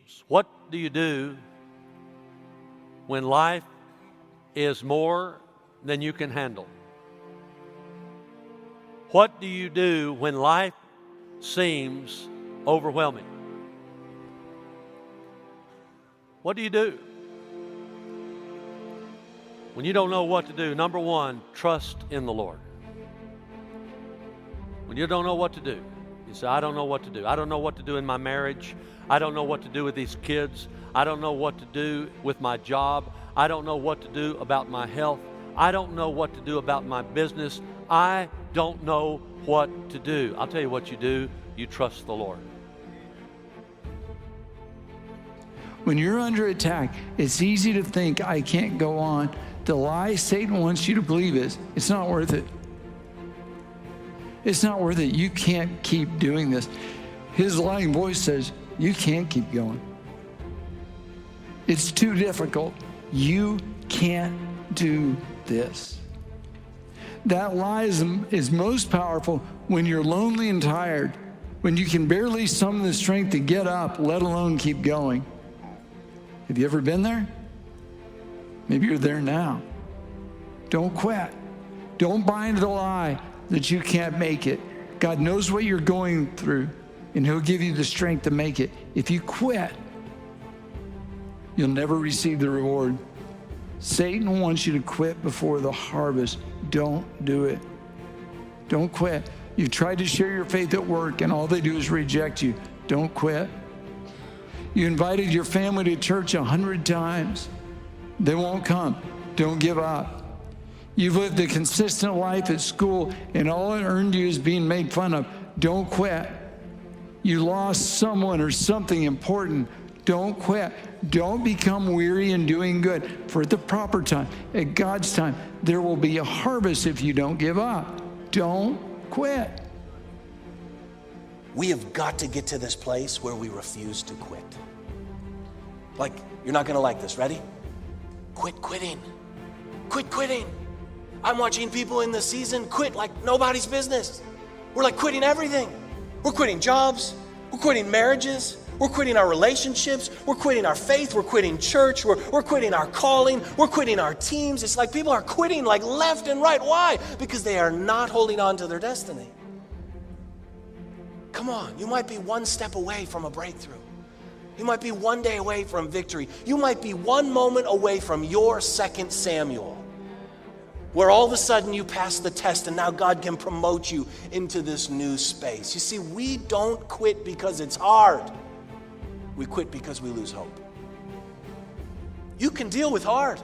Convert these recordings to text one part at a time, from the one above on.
seems. What do you do when life is more than you can handle? What do you do when life seems overwhelming? What do you do? When you don't know what to do, number one, trust in the Lord. When you don't know what to do, you say, I don't know what to do. I don't know what to do in my marriage. I don't know what to do with these kids. I don't know what to do with my job. I don't know what to do about my health. I don't know what to do about my business. I don't know what to do. I'll tell you what you do. You trust the Lord. When you're under attack, it's easy to think, I can't go on. The lie Satan wants you to believe is, it's not worth it. It's not worth it. You can't keep doing this. His lying voice says, you can't keep going. It's too difficult. You can't do this. That lie is most powerful when you're lonely and tired, when you can barely summon the strength to get up, let alone keep going. Have you ever been there? Maybe you're there now. Don't quit. Don't buy into the lie that you can't make it. God knows what you're going through, and He'll give you the strength to make it. If you quit, you'll never receive the reward. Satan wants you to quit before the harvest. Don't do it. Don't quit. You've tried to share your faith at work, and all they do is reject you. Don't quit. You invited your family to church 100 times. They won't come. Don't give up. You've lived a consistent life at school, and all it earned you is being made fun of. Don't quit. You lost someone or something important. Don't quit. Don't become weary in doing good. For at the proper time, at God's time, there will be a harvest if you don't give up. Don't quit. We have got to get to this place where we refuse to quit. Like, you're not going to like this. Ready? Quit quitting. Quit quitting. I'm watching people in the season quit like nobody's business. We're like quitting everything. We're quitting jobs. We're quitting marriages. We're quitting our relationships. We're quitting our faith. We're quitting church. We're quitting our calling. We're quitting our teams. It's like people are quitting like left and right. Why? Because they are not holding on to their destiny. Come on, you might be one step away from a breakthrough. You might be one day away from victory. You might be one moment away from your 2 Samuel, where all of a sudden you pass the test and now God can promote you into this new space. You see, we don't quit because it's hard. We quit because we lose hope. You can deal with hard.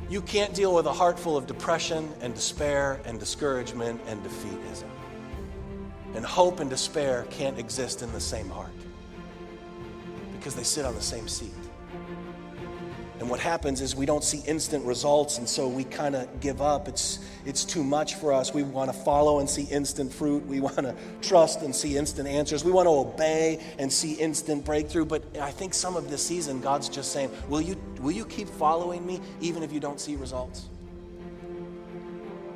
You can't deal with a heart full of depression and despair and discouragement and defeatism. And hope and despair can't exist in the same heart because they sit on the same seat. And what happens is we don't see instant results, and so we kind of give up. It's too much for us. We want to follow and see instant fruit. We want to trust and see instant answers. We want to obey and see instant breakthrough. But I think some of this season, God's just saying, will you keep following me even if you don't see results?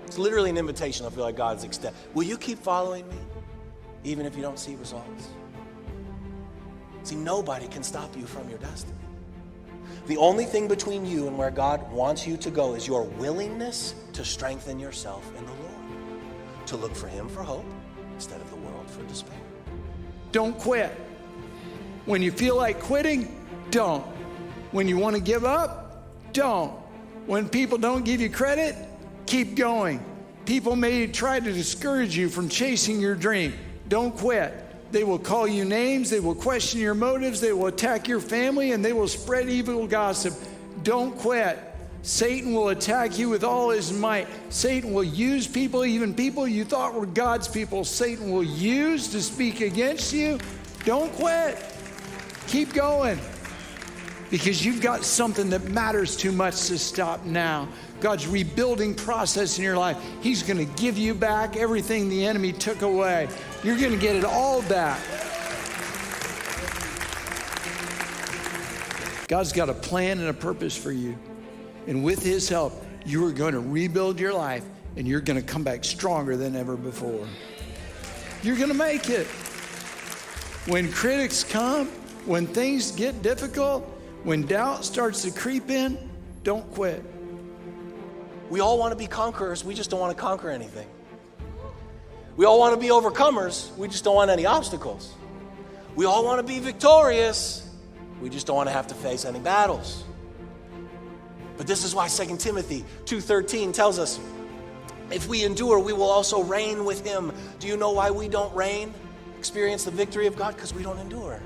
It's literally an invitation. I feel like God's extended. Will you keep following me even if you don't see results? See, nobody can stop you from your destiny. The only thing between you and where God wants you to go is your willingness to strengthen yourself in the Lord, to look for Him for hope instead of the world for despair. Don't quit. When you feel like quitting, don't. When you want to give up, don't. When people don't give you credit, keep going. People may try to discourage you from chasing your dream. Don't quit. They will call you names, they will question your motives, they will attack your family, and they will spread evil gossip. Don't quit. Satan will attack you with all his might. Satan will use people, even people you thought were God's people, Satan will use to speak against you. Don't quit. Keep going. Because you've got something that matters too much to stop now. God's rebuilding process in your life. He's going to give you back everything the enemy took away. You're going to get it all back. God's got a plan and a purpose for you. And with His help, you are going to rebuild your life, and you're going to come back stronger than ever before. You're going to make it. When critics come, When things get difficult, when doubt starts to creep in, don't quit. We all want to be conquerors. We just don't want to conquer anything. We all want to be overcomers. We just don't want any obstacles. We all want to be victorious. We just don't want to have to face any battles. But this is why 2 Timothy 2:13 tells us, if we endure, we will also reign with him. Do you know why we don't reign, experience the victory of God? Because we don't endure.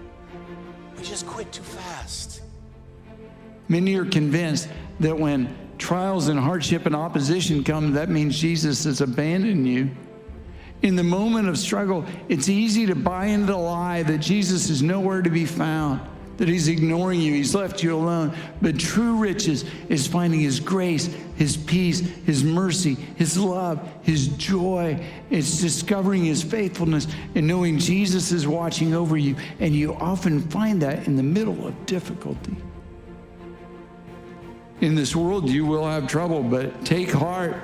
We just quit too fast. Many are convinced that when trials and hardship and opposition come, that means Jesus has abandoned you. In the moment of struggle, it's easy to buy into the lie that Jesus is nowhere to be found, that he's ignoring you, he's left you alone. But true riches is finding his grace, his peace, his mercy, his love, his joy. It's discovering his faithfulness and knowing Jesus is watching over you. And you often find that in the middle of difficulty. In this world, you will have trouble, but take heart.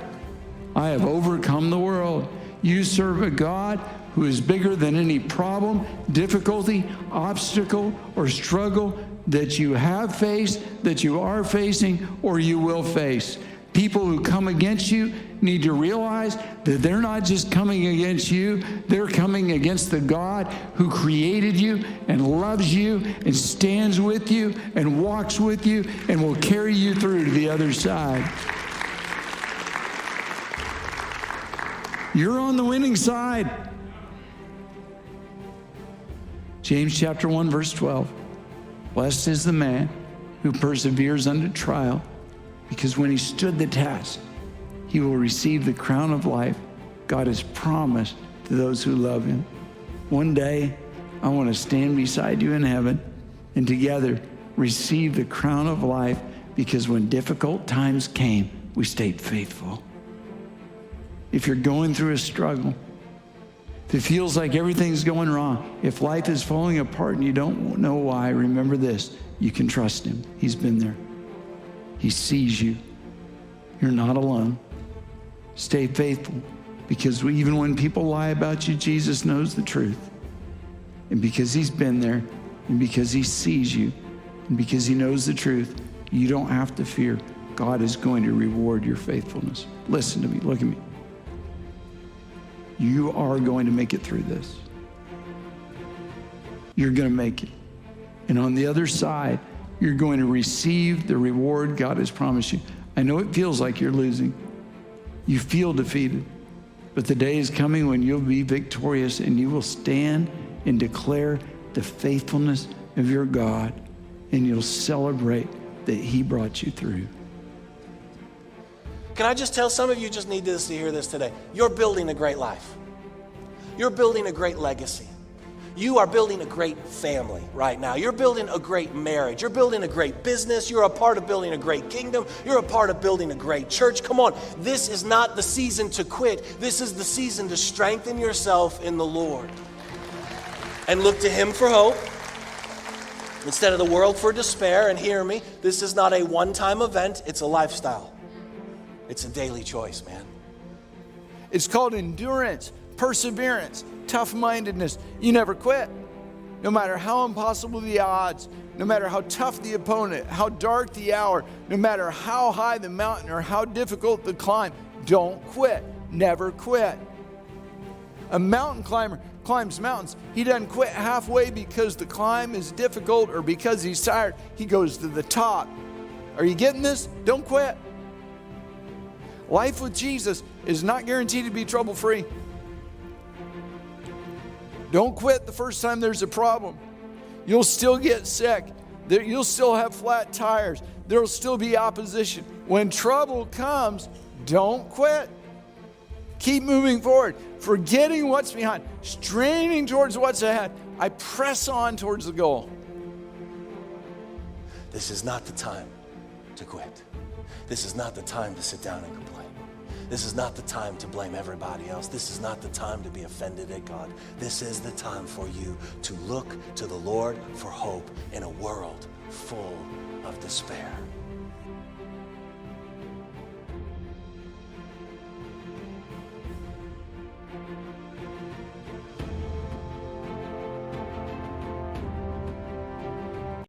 I have overcome the world. You serve a God who is bigger than any problem, difficulty, obstacle, or struggle that you have faced, that you are facing, or you will face. People who come against you need to realize that they're not just coming against you, they're coming against the God who created you and loves you and stands with you and walks with you and will carry you through to the other side. You're on the winning side. James chapter 1, verse 12. Blessed is the man who perseveres under trial, because when he stood the test, he will receive the crown of life God has promised to those who love him. One day, I want to stand beside you in heaven and together receive the crown of life, because when difficult times came, we stayed faithful. If you're going through a struggle, if it feels like everything's going wrong, if life is falling apart and you don't know why, remember this: you can trust him. He's been there. He sees you. You're not alone. Stay faithful, because even when people lie about you, Jesus knows the truth. And because he's been there, and because he sees you, and because he knows the truth, you don't have to fear. God is going to reward your faithfulness. Listen to me. Look at me. You are going to make it through this. You're going to make it. And on the other side, you're going to receive the reward God has promised you. I know it feels like you're losing. You feel defeated. But the day is coming when you'll be victorious, and you will stand and declare the faithfulness of your God, and you'll celebrate that he brought you through. Can I just tell some of you just need to hear this today? You're building a great life. You're building a great legacy. You are building a great family right now. You're building a great marriage. You're building a great business. You're a part of building a great kingdom. You're a part of building a great church. Come on. This is not the season to quit. This is the season to strengthen yourself in the Lord and look to him for hope instead of the world for despair. And hear me, this is not a one-time event. It's a lifestyle. It's a daily choice, man. It's called endurance, perseverance, tough-mindedness. You never quit. No matter how impossible the odds, no matter how tough the opponent, how dark the hour, no matter how high the mountain or how difficult the climb, don't quit. Never quit. A mountain climber climbs mountains. He doesn't quit halfway because the climb is difficult or because he's tired. He goes to the top. Are you getting this? Don't quit. Life with Jesus is not guaranteed to be trouble-free. Don't quit the first time there's a problem. You'll still get sick. You'll still have flat tires. There'll still be opposition. When trouble comes, don't quit. Keep moving forward, forgetting what's behind, straining towards what's ahead. I press on towards the goal. This is not the time to quit. This is not the time to sit down and complain. This is not the time to blame everybody else. This is not the time to be offended at God. This is the time for you to look to the Lord for hope in a world full of despair.